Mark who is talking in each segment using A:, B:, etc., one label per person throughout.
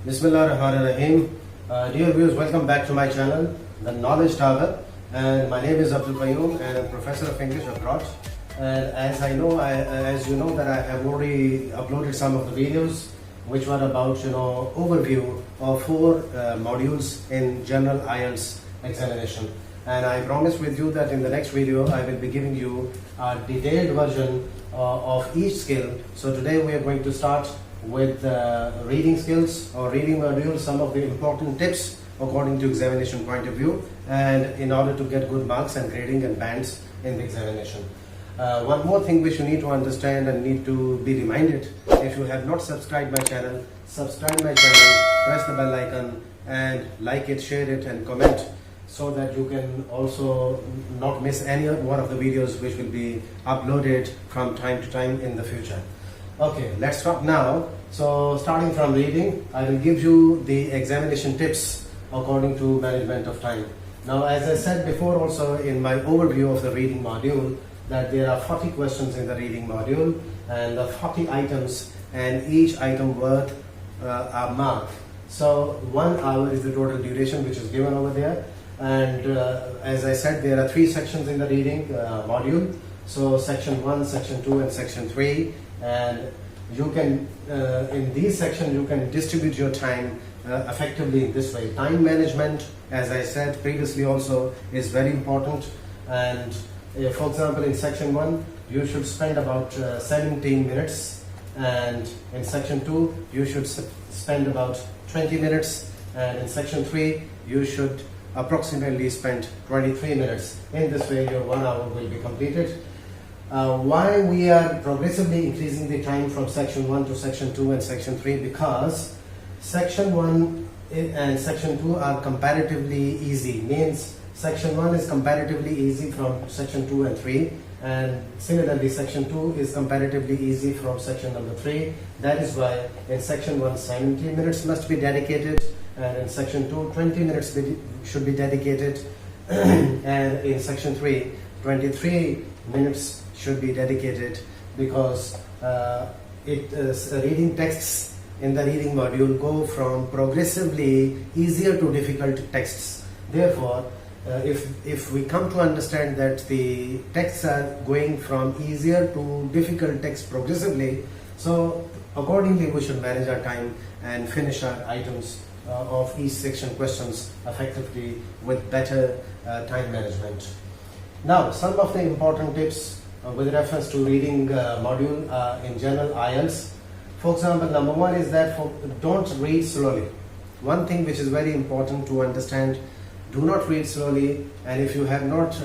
A: Bismillahirrahmanirrahim. Dear viewers, welcome back to my channel, The Knowledge Tower. And my name is Abdul Qayyum and I'm Professor of English abroad. And as you know that I have already uploaded some of the videos which were about overview of 4 modules in General IELTS examination. And I promise with you that in the next video I will be giving you a detailed version of each skill. So today we are going to start with reading skills or reading module, some of the important tips according to examination point of view, and in order to get good marks and grading and bands in the examination. One more thing which you need to understand and need to be reminded: if you have not subscribed my channel, subscribe my channel, press the bell icon and like it, share it and comment, so that you can also not miss any one of the videos which will be uploaded from time to time in the future. Okay, let's start now. So starting from reading, I will give you the examination tips according to management of time. Now, as I said before also in my overview of the reading module, that there are 40 questions in the reading module and the 40 items, and each item worth a mark. So 1 hour is the total duration which is given over there. And as I said, there are 3 sections in the reading module. So section 1, section 2 and section 3. And you can, in these sections, you can distribute your time effectively in this way. Time management, as I said previously also, is very important. And for example, in section 1, you should spend about 17 minutes. And in section 2, you should spend about 20 minutes. And in section 3, you should approximately spend 23 minutes. In this way, your 1 hour will be completed. Why we are progressively increasing the time from section 1 to section 2 and section 3? Because section 1 and section 2 are comparatively easy. Means section 1 is comparatively easy from section 2 and 3, and similarly section 2 is comparatively easy from section number 3. That is why in section 1 70 minutes must be dedicated, and in section 2 20 minutes should be dedicated, and in section 3 23 minutes should be dedicated, because reading texts in the reading module go from progressively easier to difficult texts. Therefore, if we come to understand that the texts are going from easier to difficult texts progressively, so accordingly we should manage our time and finish our items of each section questions effectively with better time management. Now, some of the important tips with reference to reading module in general IELTS. For example, number 1 is that don't read slowly. One thing which is very important to understand: do not read slowly. And if you have not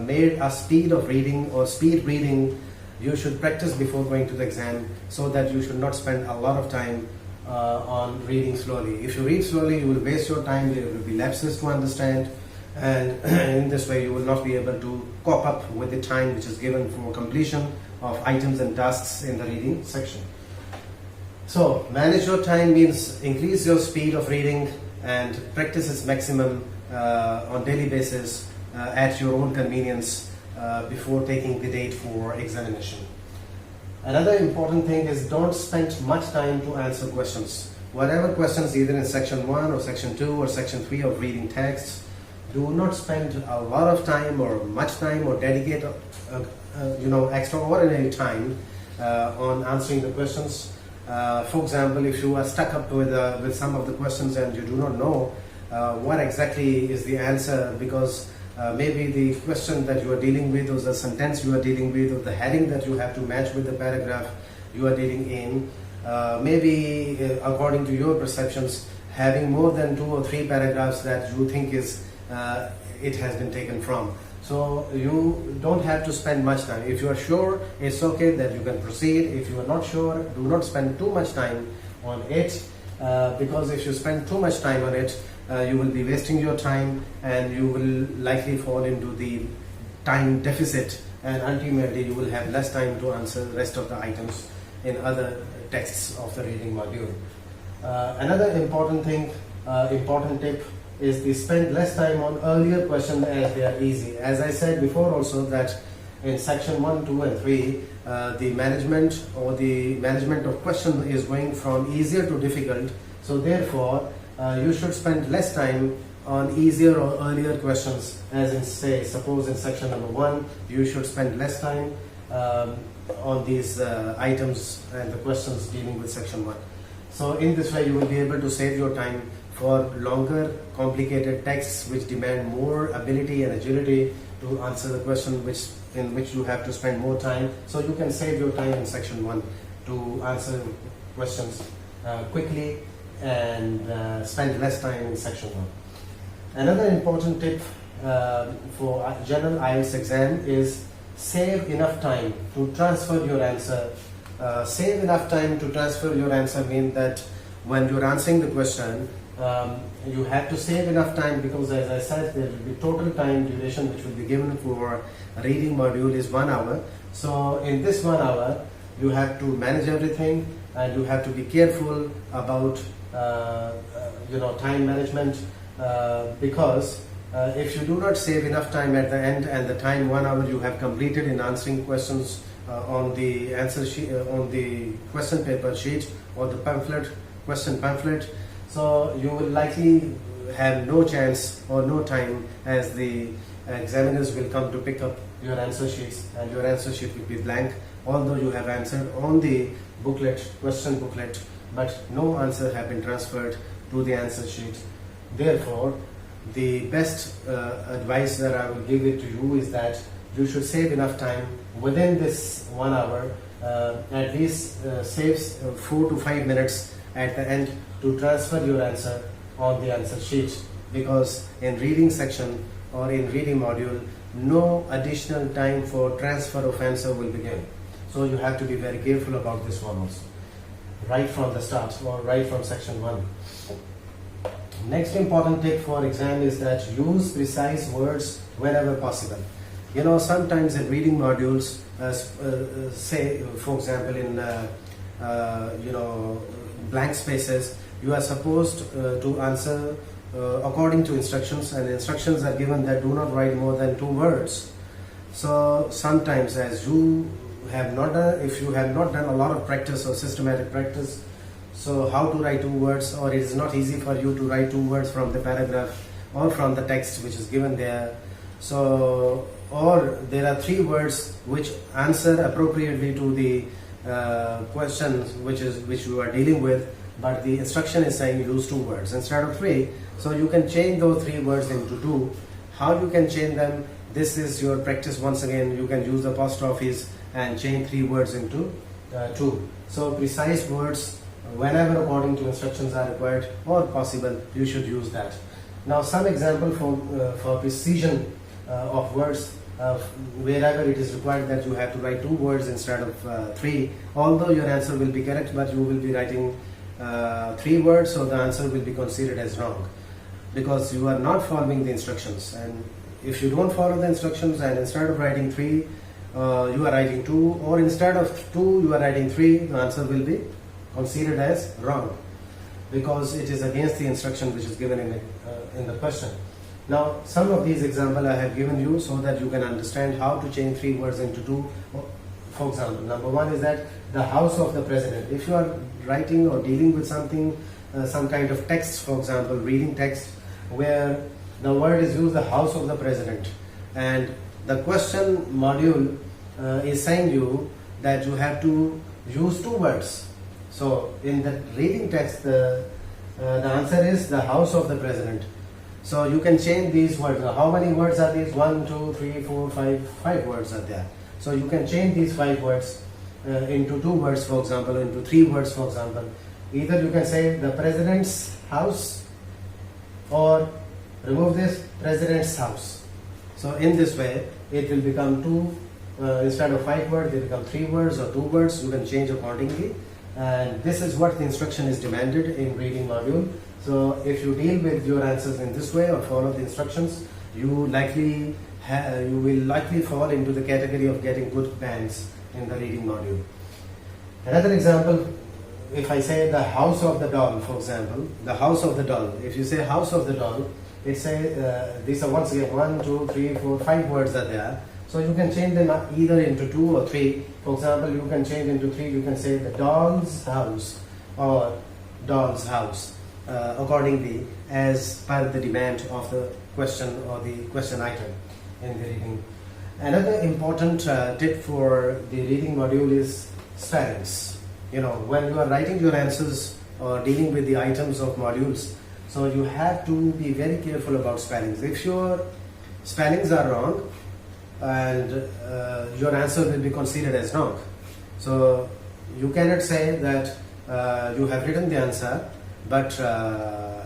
A: made a speed of reading or speed reading, you should practice before going to the exam, so that you should not spend a lot of time on reading slowly. If you read slowly, you will waste your time, there will be lapses to understand, and in this way you will not be able to cope up with the time which is given for completion of items and tasks in the reading section. So manage your time means increase your speed of reading and practice its maximum on daily basis at your own convenience before taking the date for examination. Another important thing is don't spend much time to answer questions. Whatever questions, either in section 1 or section 2 or section 3 of reading texts, do not spend a lot of time or much time or dedicate extraordinary time on answering the questions. For example, if you are stuck up with some of the questions and you do not know what exactly is the answer, because maybe the question that you are dealing with, or the sentence you are dealing with, or the heading that you have to match with the paragraph you are dealing in, maybe according to your perceptions, having more than 2 or 3 paragraphs that you think is it has been taken from. So you don't have to spend much time. If you are sure, it's okay that you can proceed. If you are not sure, do not spend too much time on it, because if you spend too much time on it, you will be wasting your time and you will likely fall into the time deficit, and ultimately you will have less time to answer the rest of the items in other texts of the reading module. Another important tip is to spend less time on earlier questions as they are easy. As I said before also, that in section 1, 2 and 3, the management of question is going from easier to difficult. So therefore, you should spend less time on easier or earlier questions, as in suppose in section number 1, you should spend less time on these items and the questions dealing with section 1. So in this way you will be able to save your time for longer complicated texts which demand more ability and agility to answer the question in which you have to spend more time. So you can save your time in section 1 to answer questions quickly and spend less time in section 1. Another important tip for general IELTS exam is save enough time to transfer your answer. Save enough time to transfer your answer means that when you're answering the question, you have to save enough time, because as I said, there will be total time duration which will be given for a reading module is 1 hour. So in this 1 hour, you have to manage everything and you have to be careful about time management, because if you do not save enough time at the end and the time 1 hour you have completed in answering questions on the answer sheet, on the question paper sheet or the question pamphlet, so you will likely have no chance or no time, as the examiners will come to pick up your answer sheets and your answer sheet will be blank, although you have answered on the question booklet, but no answer have been transferred to the answer sheet. Therefore, the best advice that I will give it to you is that you should save enough time within this 1 hour, at least saves 4 to 5 minutes at the end to transfer your answer on the answer sheet, because in reading section or in reading module, no additional time for transfer of answer will be given. So you have to be very careful about this one also, right from the start or right from section 1. Next important tip for exam is that use precise words whenever possible. Sometimes in reading modules, say for example in blank spaces, you are supposed to answer according to instructions, and instructions are given that do not write more than 2 words. So sometimes, as you have not done, if you have not done a lot of practice or systematic practice, so how to write 2 words, or it is not easy for you to write 2 words from the paragraph or from the text which is given there. So, or there are 3 words which answer appropriately to the question which you are dealing with, but the instruction is saying use 2 words instead of 3. So you can change those 3 words into 2. How you can change them? This is your practice once again. You can use apostrophes and change 3 words into 2. So precise words whenever according to instructions are required or possible, you should use that. Now some example for precision of words, wherever it is required that you have to write 2 words instead of 3, although your answer will be correct, but you will be writing 3 words, so the answer will be considered as wrong, because you are not following the instructions. And if you don't follow the instructions and instead of writing 3, you are writing 2, or instead of 2 you are writing 3, the answer will be considered as wrong, because it is against the instruction which is given in the question. Now some of these examples I have given you so that you can understand how to change 3 words into 2. For example, number 1 is that the house of the president. If you are writing or dealing with something, some kind of text, for example, reading text, where the word is used, the house of the president, and the question module is saying you that you have to use 2 words. So in the reading text, the answer is the house of the president. So you can change these words. Now, how many words are these? 1, 2, 3, 4, 5 words are there. So you can change these 5 words into 2 words, for example, into 3 words, for example. Either you can say the president's house, or remove this, president's house. So in this way, it will become 2, instead of 5 words, they become 3 words or 2 words. You can change accordingly. And this is what the instruction is demanded in reading module. So if you deal with your answers in this way or follow the instructions, you will likely fall into the category of getting good bands in the reading module. Another example, if I say the house of the doll, for example, the house of the doll. If you say house of the doll, it say these are once again 1, 2, 3, 4, 5 words are there. So you can change them either into 2 or 3. For example, you can change into 3. You can say the doll's house or doll's house accordingly as per the demand of the question or the question item in the reading. Another important tip for the reading module is spellings. You know, when you are writing your answers or dealing with the items of modules, so you have to be very careful about spellings. If your spellings are wrong, and your answer will be considered as wrong. So you cannot say that you have written the answer, but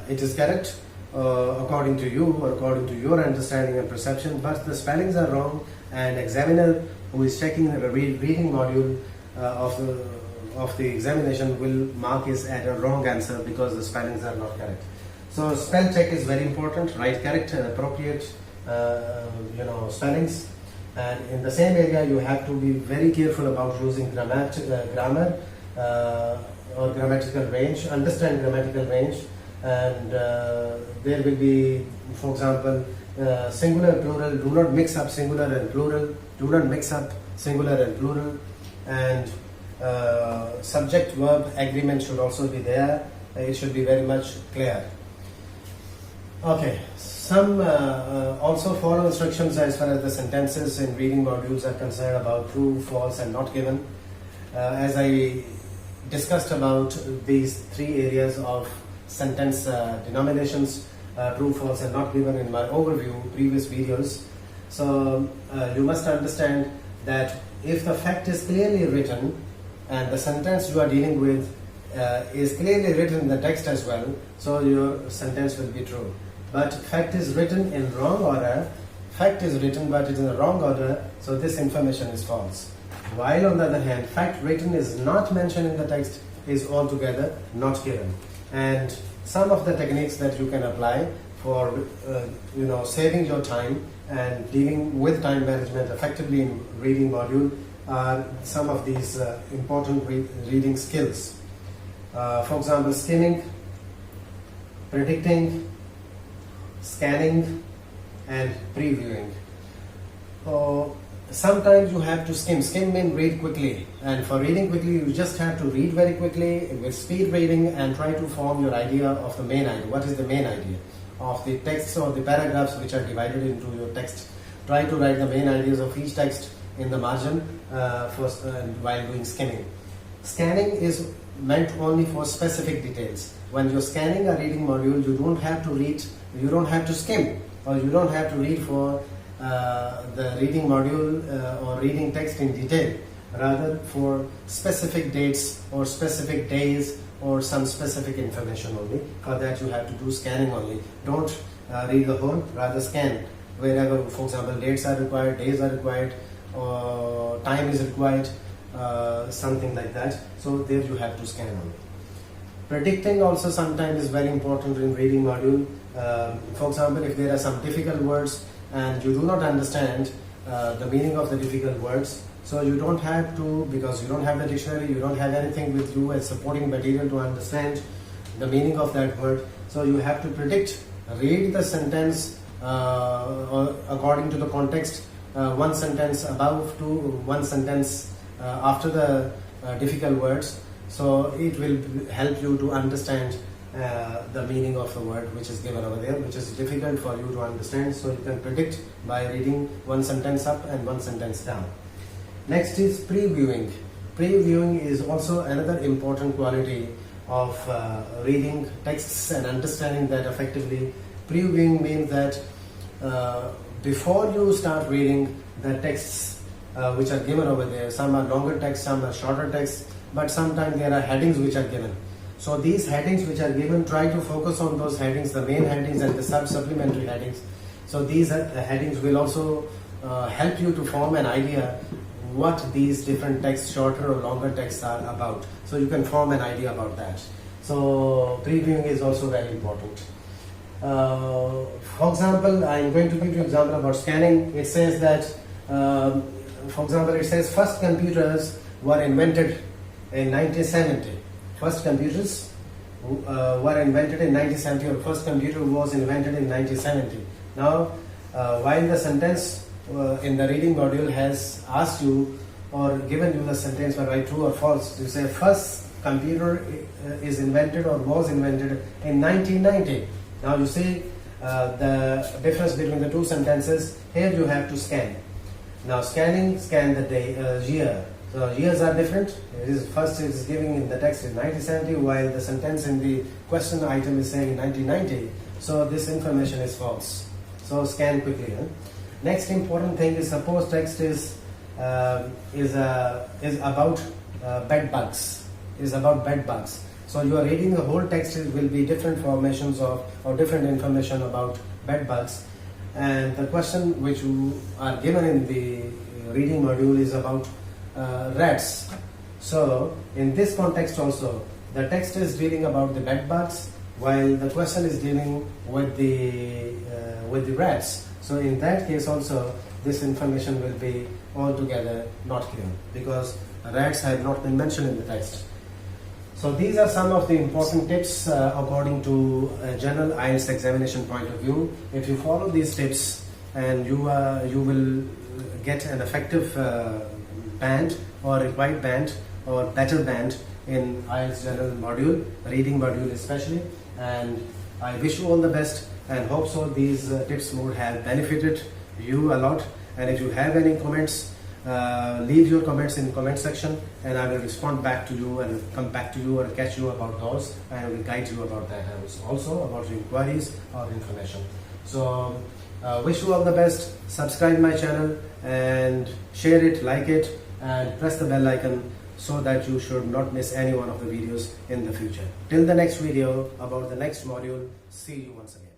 A: it is correct according to you or according to your understanding and perception, but the spellings are wrong, and examiner who is checking the reading module of the examination will mark it as a wrong answer because the spellings are not correct. So spell check is very important. Write correct and appropriate spellings. And in the same area, you have to be very careful about using grammar or grammatical range. Understand grammatical range, and there will be, for example, singular, plural. Do not mix up singular and plural. Do not mix up singular and plural. And subject verb agreement should also be there. It should be very much clear. Okay. Some also follow instructions as far as the sentences in reading modules are concerned about true, false and not given. As I discussed about these 3 areas of sentence denominations, true, false and not given in my overview previous videos. So you must understand that if the fact is clearly written and the sentence you are dealing with is clearly written in the text as well, so your sentence will be true. But fact is written in wrong order, fact is written but it is in the wrong order, so this information is false. While on the other hand, fact written is not mentioned in the text is altogether not given. And some of the techniques that you can apply for saving your time and dealing with time management effectively in reading module are some of these important reading skills. For example, skimming, predicting, scanning and previewing. Sometimes you have to skim. Skim means read quickly, and for reading quickly you just have to read very quickly with speed reading and try to form your idea of the main idea. What is the main idea of the text or the paragraphs which are divided into your text? Try to write the main ideas of each text in the margin while doing skimming. Scanning is meant only for specific details. When you're scanning a reading module, you don't have to read, you don't have to skim, or you don't have to read for the reading module or reading text in detail, rather for specific dates or specific days or some specific information only. For that you have to do scanning only. Don't read the whole, rather scan wherever, for example, dates are required, days are required, or time is required, something like that. So there you have to scan only. Predicting also sometimes is very important in reading module. For example, if there are some difficult words and you do not understand the meaning of the difficult words, so you don't have to, because you don't have the dictionary, you don't have anything with you as supporting material to understand the meaning of that word, so you have to predict, read the sentence according to the context, one sentence above to one sentence after the difficult words, so it will help you to understand the meaning of the word which is given over there, which is difficult for you to understand. So you can predict by reading one sentence up and one sentence down. Next is previewing. Previewing is also another important quality of reading texts and understanding that effectively. Previewing means that before you start reading the texts which are given over there, some are longer text, some are shorter text, but sometimes there are headings which are given. So these headings which are given, try to focus on those headings, the main headings and the supplementary headings. So these headings will also help you to form an idea what these different texts, shorter or longer texts, are about. So you can form an idea about that. So previewing is also very important. For example, I am going to give you an example about scanning. It says that, for example, it says first computers were invented in 1970. First computers were invented in 1970, or first computer was invented in 1970. Now, while the sentence in the reading module has asked you or given you the sentence by write true or false. You say first computer is invented or was invented in 1990. Now you see the difference between the two sentences. Here you have to scan. Now scan the day, year. So years are different. First it is giving in the text in 1970, while the sentence in the question item is saying 1990. So this information is false. So scan quickly. Next important thing is suppose text is about bed bugs. Is about bed bugs. So you are reading the whole text. It will be different formations of or different information about bed bugs. And the question which you are given in the reading module is about rats. So in this context also, the text is dealing about the bed bugs, while the question is dealing with the rats. So in that case also, this information will be altogether not clear because rats have not been mentioned in the text. So these are some of the important tips according to a general IELTS examination point of view. If you follow these tips, and you will get an effective band or required band or better band in IELTS general module, reading module especially. And I wish you all the best and hope so these tips would have benefited you a lot. And if you have any comments, leave your comments in the comment section, and I will respond back to you and come back to you or catch you about those, and I will guide you about that also about your inquiries or information. So wish you all the best. Subscribe my channel and share it, like it, and press the bell icon so that you should not miss any one of the videos in the future. Till the next video about the next module, see you once again.